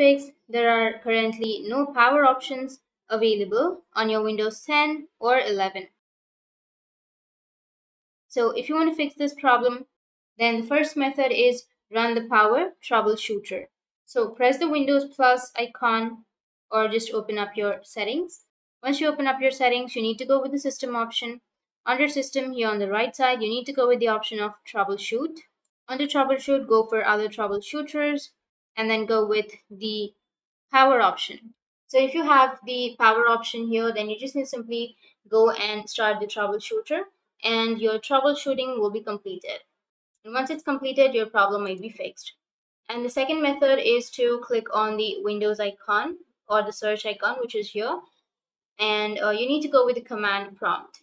fix, there are currently no power options available on your Windows 10 or 11. So if you want to fix this problem, then the first method is run the power troubleshooter. So press the Windows plus icon or just open up your settings. Once you open up your settings, you need to go with the system option. Under system here on the right side, you need to go with the option of troubleshoot. Under troubleshoot, go for other troubleshooters and then go with the power option. So if you have the power option here, then you just need to simply go and start the troubleshooter and your troubleshooting will be completed. And once it's completed, your problem might be fixed. And the second method is to click on the Windows icon or the search icon, which is here. And you need to go with the command prompt.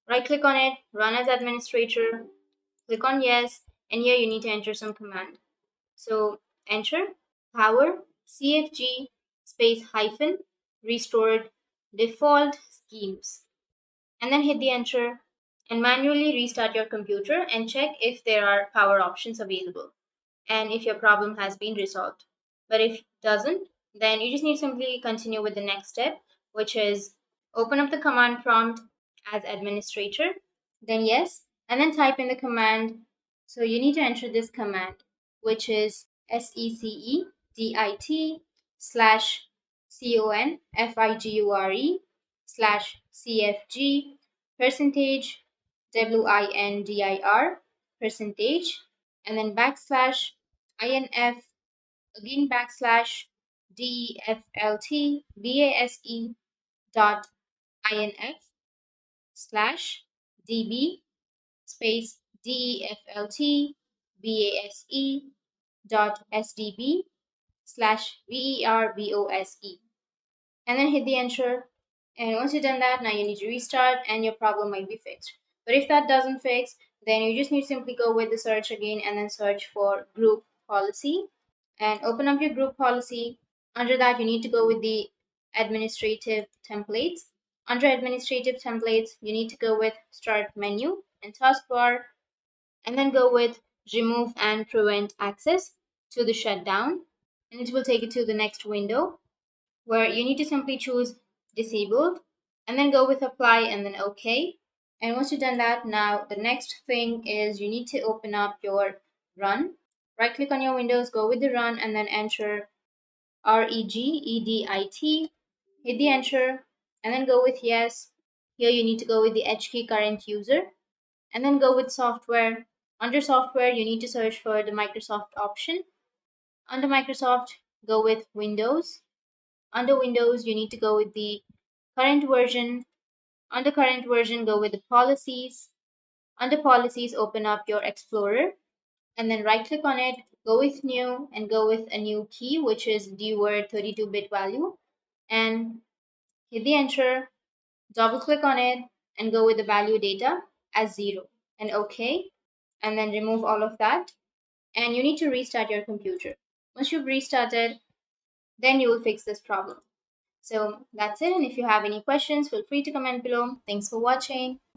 Right click on it, run as administrator, click on yes, and here you need to enter some command. So enter power cfg space hyphen restored default schemes and then hit the enter and manually restart your computer and check if there are power options available and if your problem has been resolved. But if it doesn't, then you just need to simply continue with the next step, which is open up the command prompt as administrator, then yes, and then type in the command. So you need to enter this command, which is secedit slash configure slash cfg percentage windir percentage and then backslash inf again backslash deflt base dot inf slash db space deflt base dot sdb slash verbose and then hit the enter. And once you've done that, now you need to restart and your problem might be fixed. But if that doesn't fix, then you just need to simply go with the search again and then search for group policy and open up your group policy. Under that, you need to go with the administrative templates. Under administrative templates, you need to go with start menu and taskbar and then go with remove and prevent access to the shutdown. And it will take you to the next window where you need to simply choose disabled and then go with apply and then OK. And once you've done that, now the next thing is you need to open up your run. Right click on your Windows, go with the run and then enter regedit, hit the enter and then go with yes. Here you need to go with the H key current user and then go with software. Under software, you need to search for the Microsoft option. Under Microsoft, go with Windows. Under Windows, you need to go with the current version. Under current version, go with the policies. Under policies, open up your Explorer and then right click on it, go with new and go with a new key, which is the word 32-bit value and hit the enter, double click on it and go with the value data as 0 and OK. And then remove all of that and you need to restart your computer. Once you've restarted, then you will fix this problem. So that's it. And if you have any questions, feel free to comment below. Thanks for watching.